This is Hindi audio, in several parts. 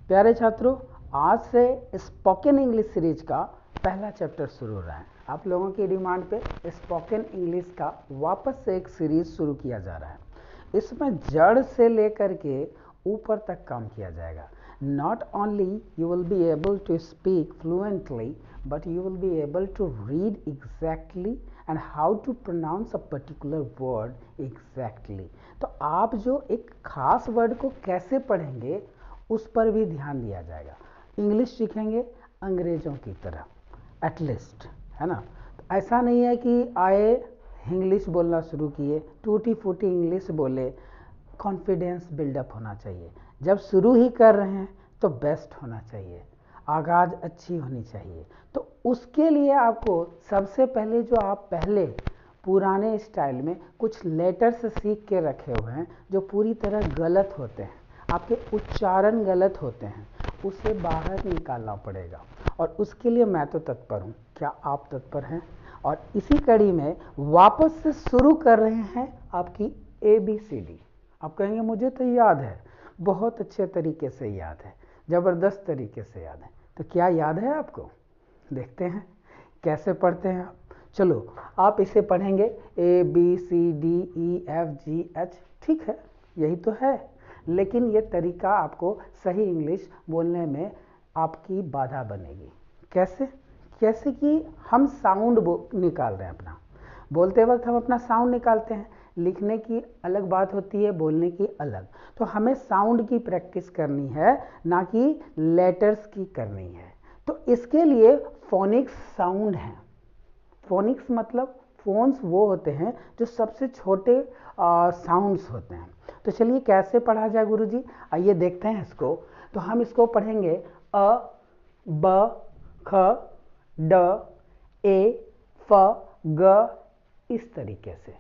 प्यारे छात्रों, आज से स्पोकन इंग्लिश सीरीज का पहला चैप्टर शुरू हो रहा है। आप लोगों की डिमांड पे स्पोकन इंग्लिश का वापस से एक सीरीज शुरू किया जा रहा है। इसमें जड़ से लेकर के ऊपर तक काम किया जाएगा। Not only you will be able to speak fluently, but you will be able to read exactly and how to pronounce a particular word exactly. तो आप जो एक खास वर्ड को कैसे पढ़ेंगे उस पर भी ध्यान दिया जाएगा। इंग्लिश सीखेंगे अंग्रेज़ों की तरह एटलीस्ट, है ना। तो ऐसा नहीं है कि आए इंग्लिश बोलना शुरू किए, टूटी फूटी इंग्लिश बोले। कॉन्फिडेंस बिल्डअप होना चाहिए। जब शुरू ही कर रहे हैं तो बेस्ट होना चाहिए, आगाज़ अच्छी होनी चाहिए। तो उसके लिए आपको सबसे पहले जो आप पहले पुराने स्टाइल में कुछ लेटर्स सीख के रखे हुए हैं जो पूरी तरह गलत होते हैं, आपके उच्चारण गलत होते हैं, उसे बाहर निकालना पड़ेगा। और उसके लिए मैं तो तत्पर हूँ। क्या आप तत्पर हैं? और इसी कड़ी में वापस से शुरू कर रहे हैं आपकी ABCD। आप कहेंगे मुझे तो याद है, बहुत अच्छे तरीके से याद है, ज़बरदस्त तरीके से याद है। तो क्या याद है आपको? देखते हैं कैसे पढ़ते हैं आप। चलो, आप इसे पढ़ेंगे ABCDEFGH, ठीक है, यही तो है। लेकिन ये तरीका आपको सही इंग्लिश बोलने में आपकी बाधा बनेगी। कैसे? कैसे कि हम साउंड निकाल रहे हैं अपना, बोलते वक्त हम अपना साउंड निकालते हैं। लिखने की अलग बात होती है, बोलने की अलग। तो हमें साउंड की प्रैक्टिस करनी है, ना कि लेटर्स की करनी है। तो इसके लिए फोनिक्स साउंड है। फोनिक्स मतलब फोन्स वो होते हैं जो सबसे छोटे साउंड्स होते हैं। तो चलिए कैसे पढ़ा जाए गुरुजी, आइए देखते हैं इसको। तो हम इसको पढ़ेंगे अ, ब, ख, ड, ए, फ, ग, इस तरीके से।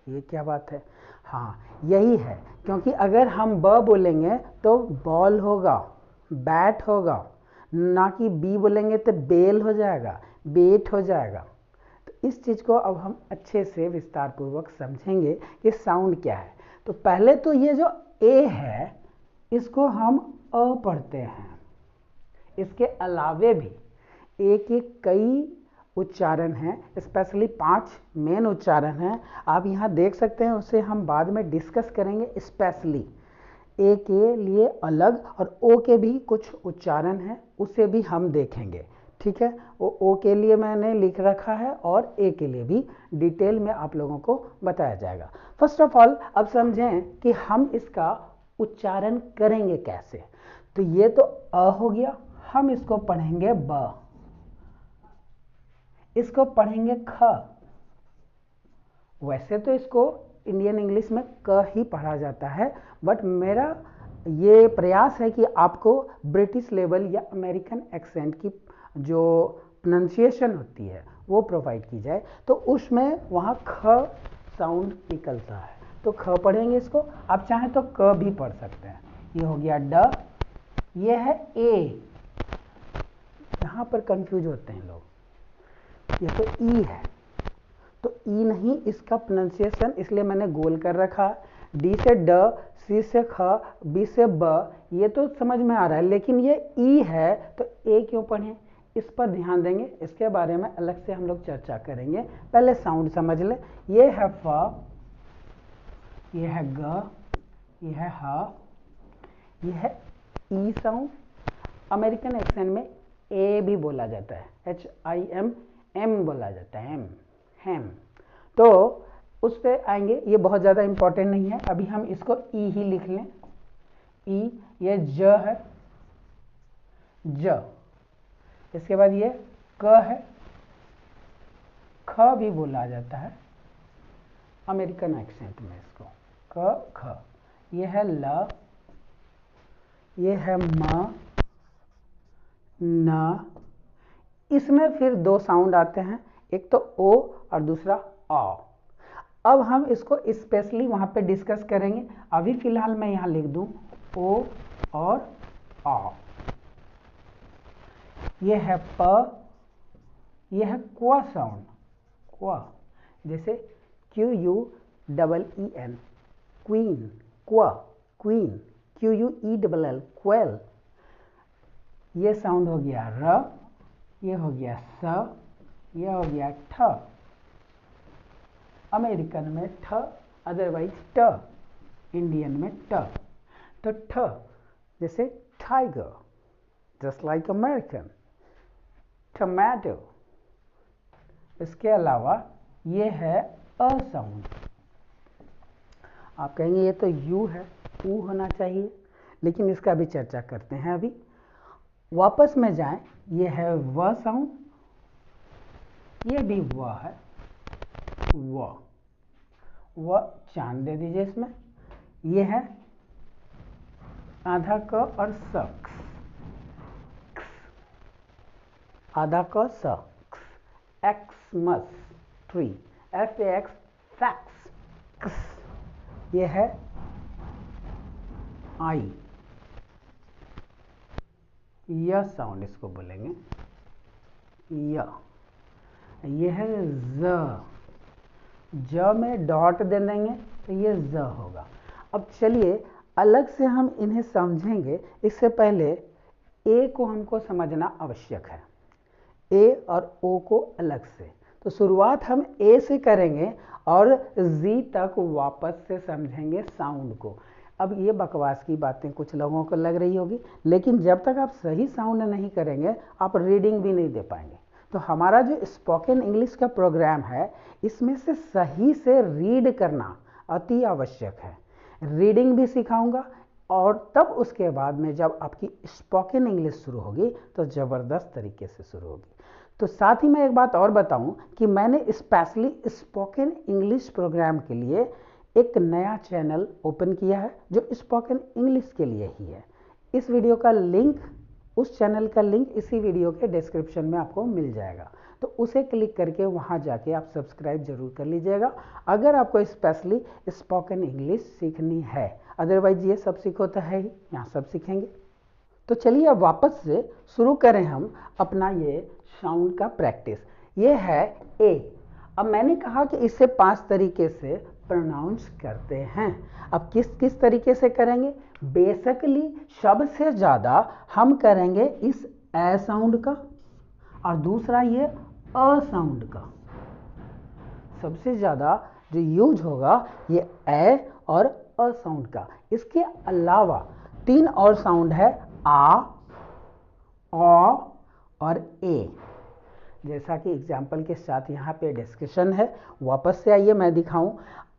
ये क्या बात है? हाँ, यही है। क्योंकि अगर हम ब बोलेंगे तो बॉल होगा, बैट होगा, ना कि बी बोलेंगे तो बेल हो जाएगा, बेट हो जाएगा। तो इस चीज़ को अब हम अच्छे से विस्तार पूर्वक समझेंगे कि साउंड क्या है। तो पहले तो ये जो ए है इसको हम अ पढ़ते हैं। इसके अलावे भी एक एक कई उच्चारण हैं, स्पेशली 5 मेन उच्चारण हैं। आप यहाँ देख सकते हैं, उसे हम बाद में डिस्कस करेंगे। स्पेशली ए के लिए अलग और ओ के भी कुछ उच्चारण हैं, उसे भी हम देखेंगे, ठीक है। वो ओ के लिए मैंने लिख रखा है और ए के लिए भी डिटेल में आप लोगों को बताया जाएगा। फर्स्ट ऑफ ऑल अब समझें कि हम इसका उच्चारण करेंगे कैसे। तो ये तो अ हो गया, हम इसको पढ़ेंगे ब, इसको पढ़ेंगे ख। वैसे तो इसको इंडियन इंग्लिश में क ही पढ़ा जाता है, बट मेरा ये प्रयास है कि आपको ब्रिटिश लेवल या अमेरिकन एक्सेंट की जो प्रोनाउंसिएशन होती है वो प्रोवाइड की जाए। तो उसमें वहाँ ख साउंड निकलता है, तो ख पढ़ेंगे इसको। आप चाहें तो क भी पढ़ सकते हैं। ये हो गया ड, ये है ए। यहाँ पर कंफ्यूज होते हैं लोग, ये तो ई है, तो ई नहीं, इसका प्रोनाउंसिएशन इसलिए मैंने गोल कर रखा। डी से ड, सी से ख, बी से ब, ये तो समझ में आ रहा है। लेकिन ये ई है तो ए क्यों पढ़ें, इस पर ध्यान देंगे। इसके बारे में अलग से हम लोग चर्चा करेंगे। पहले साउंड समझ ले। ये है फ, ये है ग, ये है ह, ये है ई साउंड। अमेरिकन एक्सेंट में ए भी बोला जाता है, HIM, एम बोला जाता है, एम, हैम। तो उस पर आएंगे, ये बहुत ज़्यादा इंपॉर्टेंट नहीं है। अभी हम इसको ई ही लिख लें। ई, ये ज है, ज। इसके बाद ये क है, ख भी बोला जाता है अमेरिकन एक्सेंट में इसको, क, ख। ये है ल, ये है म, न। इसमें फिर 2 साउंड आते हैं, एक तो ओ और दूसरा आ। अब हम इसको स्पेशली वहाँ पे डिस्कस करेंगे। अभी फिलहाल मैं यहाँ लिख दूँ ओ और आ। ये है प, ये है क्वा साउंड, क्वा। जैसे QUEEN, क्वीन, क्वा, क्वीन, QUELL, क्वेल। ये साउंड हो गया र, ये हो गया स, ये हो गया ठ। अमेरिकन में ठ, अदरवाइज ट, इंडियन में ट। तो ठ जैसे tiger, just like American, tomato. इसके अलावा ये है अ साउंड। आप कहेंगे ये तो यू है, ऊ होना चाहिए, लेकिन इसका भी चर्चा करते हैं अभी। वापस में जाएं, ये है व साउंड, ये भी व है, व चांद दे दीजिए इसमें। ये है आधा क और स, आधा क स, Xmas tree, F A X, fax. ये है आई, य साउंड इसको बोलेंगे, य। ये है ज, ज में डॉट दे देंगे तो ये ज होगा। अब चलिए अलग से हम इन्हें समझेंगे, इससे पहले ए को हमको समझना आवश्यक है, ए और ओ को अलग से। तो शुरुआत हम ए से करेंगे और जी तक वापस से समझेंगे साउंड को। अब ये बकवास की बातें कुछ लोगों को लग रही होगी, लेकिन जब तक आप सही साउंड नहीं करेंगे आप रीडिंग भी नहीं दे पाएंगे। तो हमारा जो स्पोकन इंग्लिश का प्रोग्राम है, इसमें से सही से रीड करना अति आवश्यक है। रीडिंग भी सिखाऊंगा और तब उसके बाद में जब आपकी स्पोकन इंग्लिश शुरू होगी तो ज़बरदस्त तरीके से शुरू होगी। तो साथ ही मैं एक बात और बताऊं कि मैंने स्पेशली स्पोकन इंग्लिश प्रोग्राम के लिए एक नया चैनल ओपन किया है जो स्पोकन इंग्लिश के लिए ही है। इस वीडियो का लिंक, उस चैनल का लिंक इसी वीडियो के डिस्क्रिप्शन में आपको मिल जाएगा, तो उसे क्लिक करके वहां जाके आप सब्सक्राइब जरूर कर लीजिएगा अगर आपको स्पेशली स्पोकन इंग्लिश सीखनी है। अदरवाइज ये सब सीखो तो है ही, यहाँ सब सीखेंगे। तो चलिए अब वापस से शुरू करें हम अपना ये साउंड का प्रैक्टिस। ये है ए। अब मैंने कहा कि इसे 5 तरीके से प्रोनाउंस करते हैं। अब किस किस तरीके से करेंगे? बेसिकली सबसे ज़्यादा हम करेंगे इस ए साउंड का, और दूसरा ये अ साउंड का। सबसे ज़्यादा जो यूज होगा ये ए और अ साउंड का। इसके अलावा 3 और साउंड है आ, औ और ए। जैसा कि एग्जाम्पल के साथ यहाँ पे डिस्कशन है, वापस से आइए मैं दिखाऊं।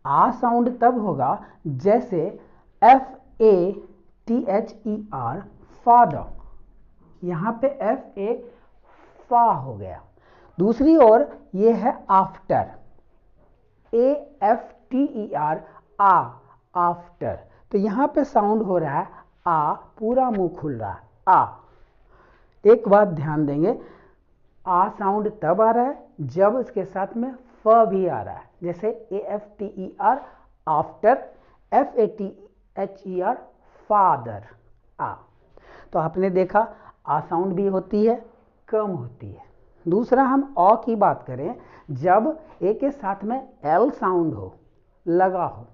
आ साउंड तब होगा जैसे FATHER, फादर, यहाँ पे FA फा हो गया। दूसरी ओर ये है आफ्टर, AFTER, आफ्टर। तो यहाँ पे साउंड हो रहा है आ, पूरा मुंह खुल रहा है आ। एक बात ध्यान देंगे, आ साउंड तब आ रहा है जब उसके साथ में फ भी आ रहा है, जैसे AFTER आफ्टर, FATHER फादर, आ। तो आपने देखा आ साउंड भी होती है, कम होती है। दूसरा हम अ की बात करें, जब ए के साथ में एल साउंड हो, लगा हो,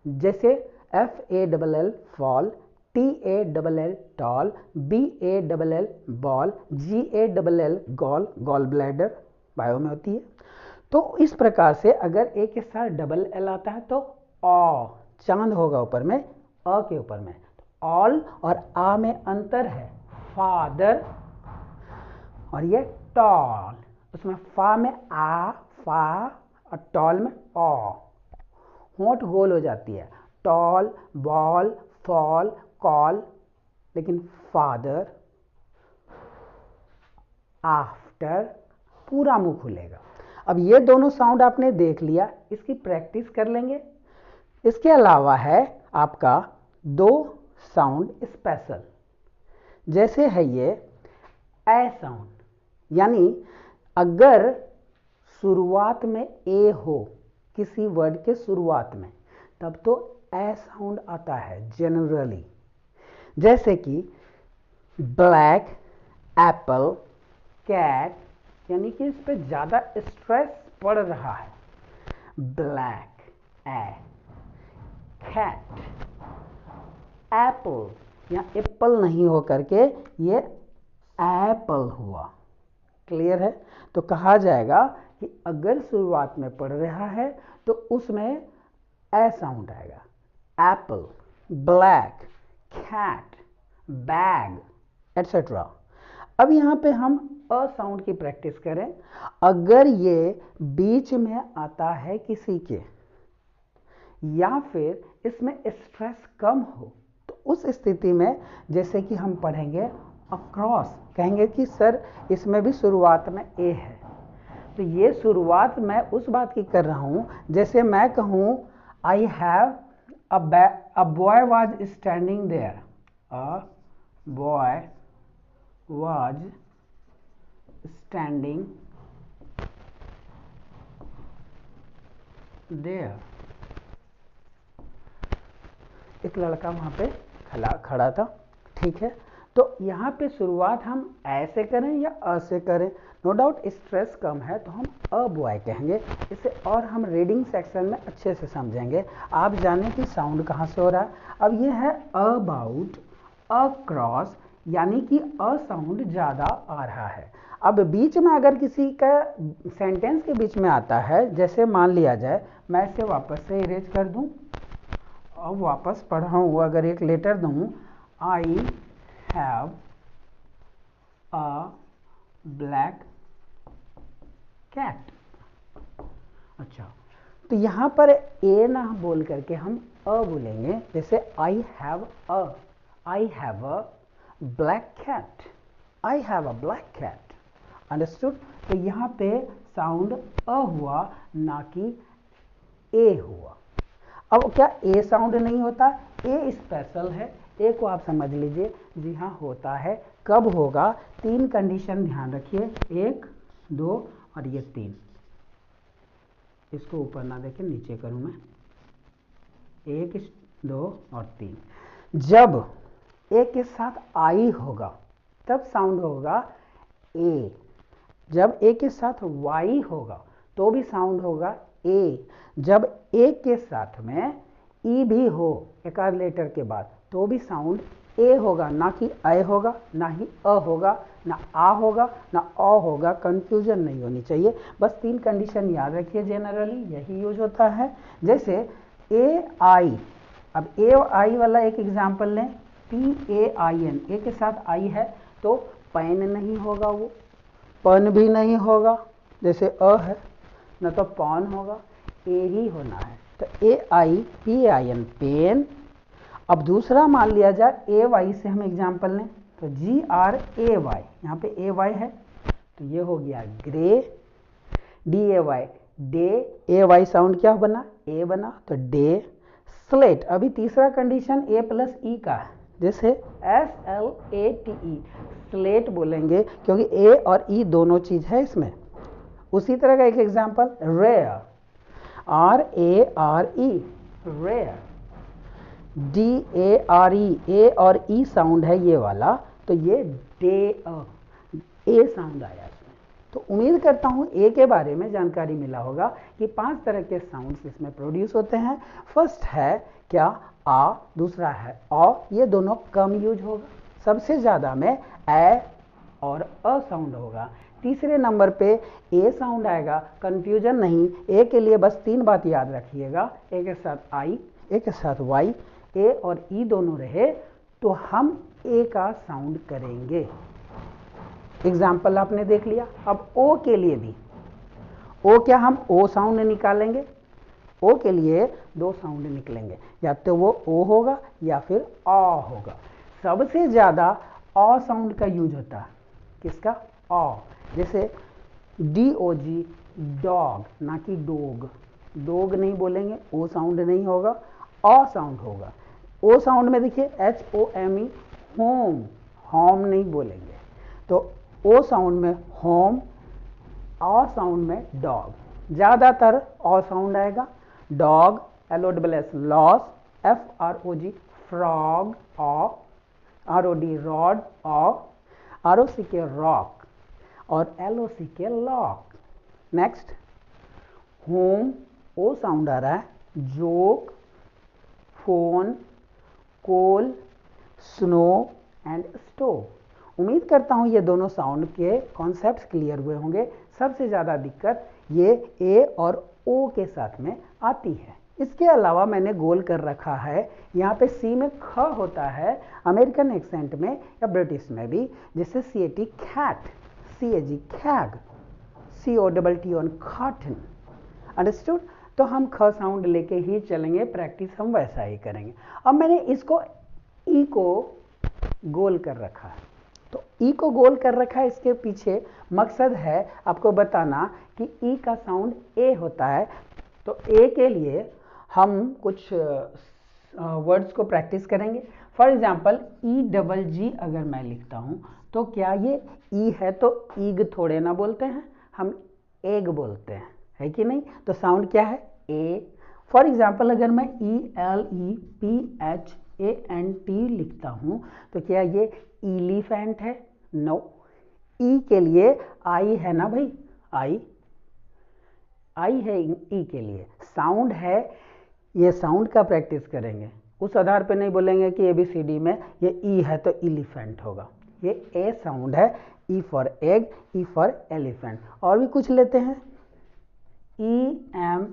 जैसे FALL fall, TALL tall, BALL ball, GALL gall, gall bladder bio में होती है। तो इस प्रकार से अगर ए के साथ डबल एल आता है तो ऑ, चांद होगा ऊपर में, अ के ऊपर में। ऑल और आ में अंतर है, फादर और ये टॉल। उसमें फा में आ, फा, और टॉल में ऑ। होंठ गोल हो जाती है, टॉल, बॉल, फॉल, कॉल। लेकिन फादर, आफ्टर, पूरा मुंह खुलेगा। अब ये दोनों साउंड आपने देख लिया, इसकी प्रैक्टिस कर लेंगे। इसके अलावा है आपका 2 साउंड स्पेशल, जैसे है ये ए साउंड, यानी अगर शुरुआत में ए हो किसी वर्ड के शुरुआत में, तब तो ए साउंड आता है जनरली। जैसे कि ब्लैक, एप्पल, कैट, यानी कि इस पे ज़्यादा स्ट्रेस पड़ रहा है। ब्लैक ए, कैट, एप्पल, या एप्पल नहीं हो करके ये एप्पल हुआ। क्लियर है? तो कहा जाएगा कि अगर शुरुआत में पढ़ रहा है तो उसमें ए साउंड आएगा। Apple, black, cat, bag, etcetera. अब यहाँ पे हम अ साउंड की प्रैक्टिस करें। अगर ये बीच में आता है किसी के या फिर इसमें स्ट्रेस कम हो तो उस स्थिति में जैसे कि हम पढ़ेंगे अक्रॉस, कहेंगे कि सर इसमें भी शुरुआत में ए है। तो ये शुरुआत मैं उस बात की कर रहा हूँ जैसे मैं कहूँ I have a boy was standing there, a boy was standing there. एक लड़का वहाँ पे खड़ा था। ठीक है, तो यहाँ पे शुरुआत हम ऐसे करें या अ से करें, नो डाउट स्ट्रेस कम है तो हम अ बॉय कहेंगे। इसे और हम रीडिंग सेक्शन में अच्छे से समझेंगे। आप जाने कि साउंड कहाँ से हो रहा है। अब ये है अबाउट, अक्रॉस, यानी कि अ साउंड ज़्यादा आ रहा है। अब बीच में अगर किसी का सेंटेंस के बीच में आता है, जैसे मान लिया जाए मैं इसे वापस से इरेज कर दूं, अब वापस पढ़ा हुआ अगर एक लेटर दूं, I have a black cat. अच्छा, तो यहाँ पर ए ना बोल करके हम अ बोलेंगे। जैसे I have a black cat, I have a black cat. Understood? तो यहाँ पे साउंड अ हुआ ना कि ए हुआ। अब क्या ए साउंड नहीं होता? ए स्पेशल है। ए को आप समझ लीजिए, जी हाँ होता है। कब होगा? 3 कंडीशन ध्यान रखिए, 1, 2 और ये 3। इसको ऊपर ना देखें, नीचे करूं मैं। 1, 2 और 3। जब ए के साथ आई होगा तब साउंड होगा ए। जब ए के साथ वाई होगा तो भी साउंड होगा ए। जब ए के साथ में ई भी हो एक आध लेटर के बाद तो भी साउंड ए होगा, ना कि अ होगा, ना ही अ होगा, ना आ होगा, ना अ होगा। कंफ्यूजन नहीं होनी चाहिए। बस 3 कंडीशन याद रखिए, जनरली यही यूज होता है। जैसे ए आई, अब ए आई वाला एक एग्जाम्पल लें, PAIN, ए के साथ आई है तो पैन नहीं होगा, वो पन भी नहीं होगा जैसे अ है, न तो पॉन होगा, ए ही होना है। तो AIPAIN पेन। अब दूसरा मान लिया जाए ए वाई से हम एग्जाम्पल लें, तो GRAY, यहाँ पे ए वाई है तो ये हो गया ग्रे। DAY डे, ए वाई साउंड क्या बना? ए बना, तो डे। स्लेट, अभी तीसरा कंडीशन ए प्लस ई का है, जैसे SLATE, स्लेट बोलेंगे क्योंकि ए और ई दोनों चीज है इसमें। उसी तरह का एक example rare, RARE, rare. DARE, A और ई साउंड है ये वाला, तो ये डे, ए साउंड आया इसमें। तो उम्मीद करता हूँ ए के बारे में जानकारी मिला होगा कि 5 तरह के साउंड्स इसमें प्रोड्यूस होते हैं। फर्स्ट है क्या? आ, दूसरा है औ, ये दोनों कम यूज होगा। सबसे ज़्यादा में ए और अ साउंड होगा। तीसरे नंबर पे ए साउंड आएगा। कंफ्यूजन नहीं, ए के लिए बस 3 बात याद रखिएगा, ए के साथ आई, ए के साथ वाई, ए और ई दोनों रहे तो हम ए का साउंड करेंगे। एग्जाम्पल आपने देख लिया। अब ओ के लिए भी, ओ क्या हम ओ साउंड निकालेंगे? ओ के लिए 2 साउंड निकलेंगे, या तो वो ओ होगा या फिर आ होगा। सबसे ज़्यादा आ साउंड का यूज होता है। किसका? आ। जैसे DOG, डॉग, ना कि डोग। डोग नहीं बोलेंगे, ओ साउंड नहीं होगा, आ साउंड होगा। ओ साउंड में देखिए HOME, होम, होम नहीं बोलेंगे। तो ओ साउंड में होम, आ साउंड में डॉग। ज़्यादातर आ साउंड आएगा। Dog, LOS loss, FROG frog, आ, ROD रॉड, आ, ROCK रॉक और LOCK lock. Next, home, O sound आ रहा है। Joke, phone, coal, snow and stove. उम्मीद करता हूँ ये दोनों साउंड के कॉन्सेप्ट्स क्लियर हुए होंगे। सबसे ज़्यादा दिक्कत ये ए और ओ के साथ में आती है। इसके अलावा मैंने गोल कर रखा है, यहाँ पे सी में ख होता है अमेरिकन एक्सेंट में या ब्रिटिश में भी, जिससे C A T cat, C A G cag, C O double T on cotton. Understood? तो हम ख साउंड लेके ही चलेंगे, प्रैक्टिस हम वैसा ही करेंगे। अब मैंने इसको ई को गोल कर रखा है, तो ई को गोल कर रखा है, इसके पीछे मकसद है आपको बताना कि ई का साउंड ए होता है। तो ए के लिए हम कुछ वर्ड्स को प्रैक्टिस करेंगे। फॉर एग्जांपल ई डबल जी अगर मैं लिखता हूँ तो क्या ये ई है? तो ईग थोड़े ना बोलते हैं, हम एग बोलते हैं, है कि नहीं? तो साउंड क्या है? ए। फॉर एग्जांपल अगर मैं E L E P H A N T लिखता हूँ तो क्या ये एलिफेंट है? नो। ई के लिए आई है ना भाई, आई है ई के लिए, साउंड है। ये साउंड का प्रैक्टिस करेंगे, उस आधार पे नहीं बोलेंगे कि ABCD में ये ई है तो एलिफेंट होगा। ये ए साउंड है, E for egg, E for elephant. और भी कुछ लेते हैं, EMPTY,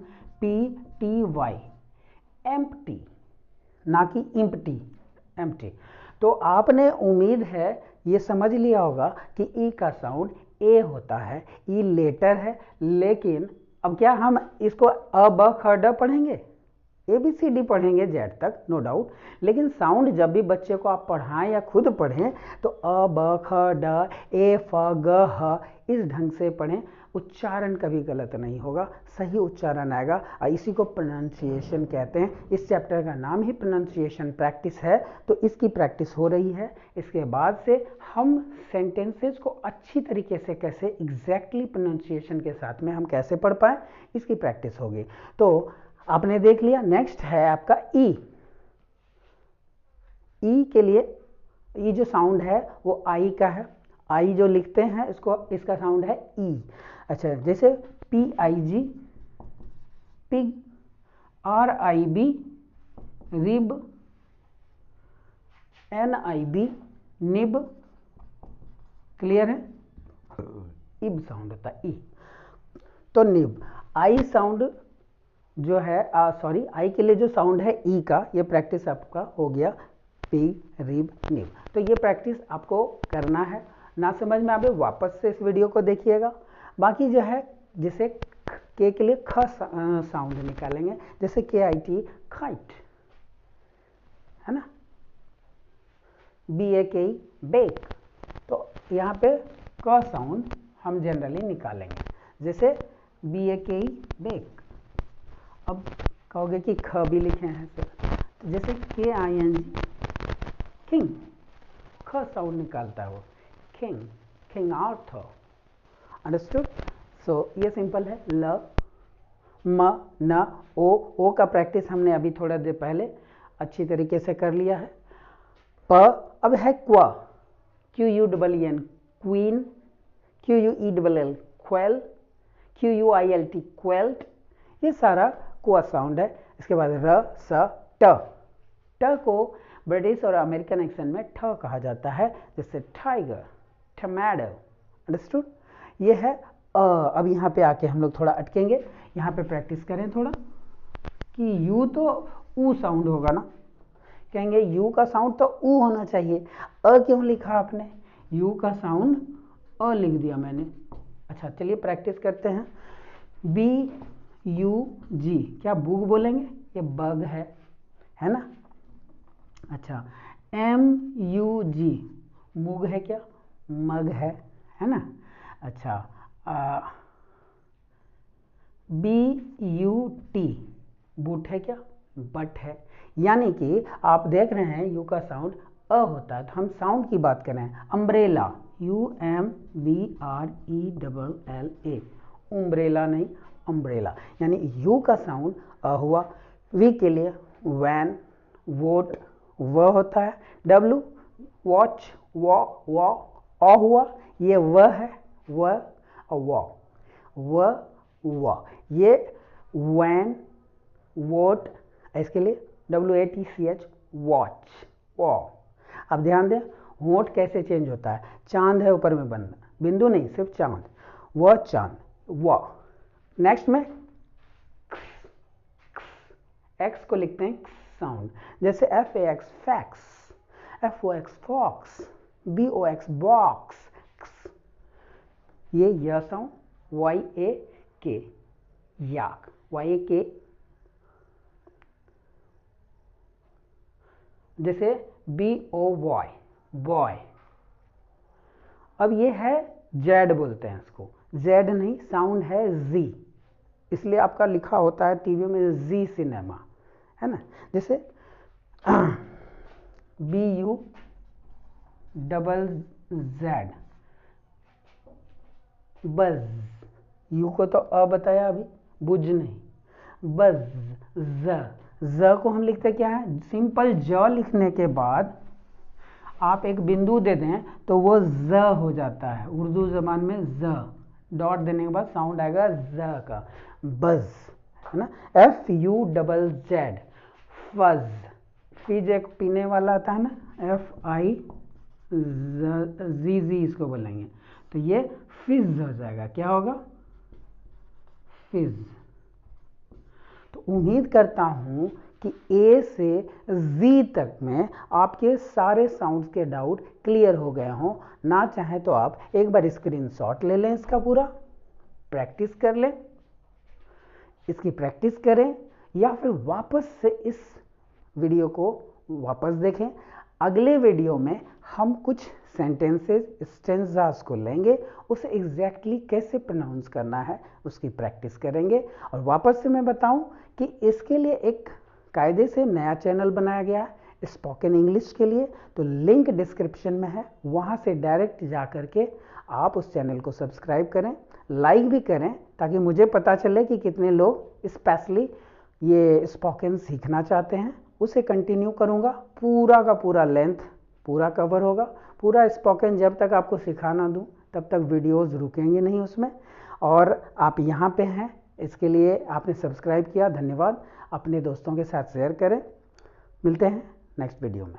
एम्प्टी, ना कि इम्प्टी, एम्प्टी। तो आपने उम्मीद है ये समझ लिया होगा कि ई का साउंड ए होता है, ई लेटर है। लेकिन अब क्या हम इसको अ ब ख ड पढ़ेंगे? ABCD पढ़ेंगे जेड तक, नो डाउट। लेकिन साउंड जब भी बच्चे को आप पढ़ाएं या खुद पढ़ें तो अ ब ख ड ए फ ग ह इस ढंग से पढ़ें, उच्चारण कभी गलत नहीं होगा, सही उच्चारण आएगा। और इसी को प्रोनाउंसिएशन कहते हैं। इस चैप्टर का नाम ही प्रोनाउंसिएशन प्रैक्टिस है, तो इसकी प्रैक्टिस हो रही है। इसके बाद से हम सेंटेंसेस को अच्छी तरीके से कैसे एग्जैक्टली प्रोनाउंसिएशन के साथ में हम कैसे पढ़ पाएँ, इसकी प्रैक्टिस होगी। तो आपने देख लिया। नेक्स्ट है आपका ई। ई के लिए ई जो साउंड है वो आई का है, आई जो लिखते हैं इसको, इसका साउंड है ई। अच्छा, जैसे PIG, pig, RIB, rib, NIB, nib. Clear है? इब साउंड होता है ई। तो निब, आई साउंड जो है, सॉरी, आई के लिए जो साउंड है ई का, ये प्रैक्टिस आपका हो गया, पी रिब निब। तो ये प्रैक्टिस आपको करना है। ना समझ में आवे वापस से इस वीडियो को देखिएगा। बाकी जो है, जैसे के लिए ख साउंड निकालेंगे, जैसे KIT, काइट, है ना, BAKE, बेक। तो यहाँ पे क साउंड हम जनरली निकालेंगे, जैसे BAKE, बेक। अब कहोगे कि ख भी लिखे हैं सर, तो जैसे KING, किंग, ख साउंड निकालता है वो, किंग, किंग आर्थर। अंडरस्टूड? सो ये सिंपल है। ल, म, न, ओ का प्रैक्टिस हमने अभी थोड़ा देर पहले अच्छी तरीके से कर लिया है। प, अब है क्वा, QUEEN, queen, QUELL, quail, QUILT, क्वेल्ट। ये सारा क्वा साउंड है। इसके बाद र, स, ट। ट को ब्रिटिश और अमेरिकन एक्सेंट में ठ कहा जाता है, जैसे टाइगर, टमाटो। अंडरस्टूड? ये है अब यहाँ पे आके हम लोग थोड़ा अटकेंगे, यहाँ पे प्रैक्टिस करें थोड़ा कि यू तो ऊ साउंड होगा ना। कहेंगे यू का साउंड तो ऊ होना चाहिए, अ क्यों लिखा आपने? यू का साउंड अ लिख दिया मैंने। अच्छा, चलिए प्रैक्टिस करते हैं। BUG, क्या बुग बोलेंगे? ये बग है ना। अच्छा, MUG, मुग है क्या? मग है ना। अच्छा, BUT, बूट है क्या? बट है। यानी कि आप देख रहे हैं यू का साउंड अ होता है। तो हम साउंड की बात कर रहे हैं। अम्ब्रेला, UMBRELLA, उम्ब्रेला नहीं, अम्ब्रेला। यानी यू का साउंड अ हुआ। वी के लिए वैन, वोट, व होता है। W, वॉच, वॉ, अ हुआ, ये व है, व और व। ये वैन, वोट, इसके लिए WATCH, वॉच, वॉ। अब ध्यान दें, होंठ कैसे चेंज होता है, चांद है ऊपर में बंद, बिंदु नहीं सिर्फ चांद, वह चांद, वह। नेक्स्ट में एक्स को लिखते हैं साउंड, जैसे F A X fax, F O X fox, B O X box, ये य साउंड, वाई ए के याक, वाई ए के। जैसे बी ओ बॉय, बॉय। अब ये है जेड बोलते हैं इसको, जेड नहीं साउंड है जी, इसलिए आपका लिखा होता है टीवी में जी सिनेमा, है ना। जैसे बी यू डबल जेड, बज, यू को तो अ बताया अभी, बुझ नहीं, बज, ज को हम लिखते क्या है, सिंपल ज लिखने के बाद आप एक बिंदु दे दें तो वो ज हो जाता है, उर्दू जबान में ज, डॉट देने के बाद साउंड आएगा ज का, बज, है ना। F U double Z, fuzz, fizz एक पीने वाला आता है ना, एफ आई जी जी इसको बोलेंगे, तो ये फिज हो जाएगा, क्या होगा, फिज। तो उम्मीद करता हूं कि ए से जी तक में आपके सारे साउंड्स के डाउट क्लियर हो गए हों। ना चाहे तो आप एक बार स्क्रीनशॉट ले लें, इसका पूरा प्रैक्टिस कर लें, इसकी प्रैक्टिस करें, या फिर वापस से इस वीडियो को वापस देखें। अगले वीडियो में हम कुछ सेंटेंसेस स्टेंजास को लेंगे, उसे एग्जैक्टली कैसे प्रोनाउंस करना है उसकी प्रैक्टिस करेंगे। और वापस से मैं बताऊं कि इसके लिए एक कायदे से नया चैनल बनाया गया है स्पोकन इंग्लिश के लिए, तो लिंक डिस्क्रिप्शन में है, वहां से डायरेक्ट जा करके आप उस चैनल को सब्सक्राइब करें, लाइक भी करें, ताकि मुझे पता चले कि कितने लोग स्पेशली ये स्पोकन सीखना चाहते हैं। उसे कंटिन्यू करूंगा, पूरा का पूरा लेंथ पूरा कवर होगा, पूरा स्पोकन जब तक आपको सिखाना दूं तब तक वीडियोस रुकेंगे नहीं उसमें। और आप यहाँ पे हैं, इसके लिए आपने सब्सक्राइब किया, धन्यवाद। अपने दोस्तों के साथ शेयर करें। मिलते हैं नेक्स्ट वीडियो में।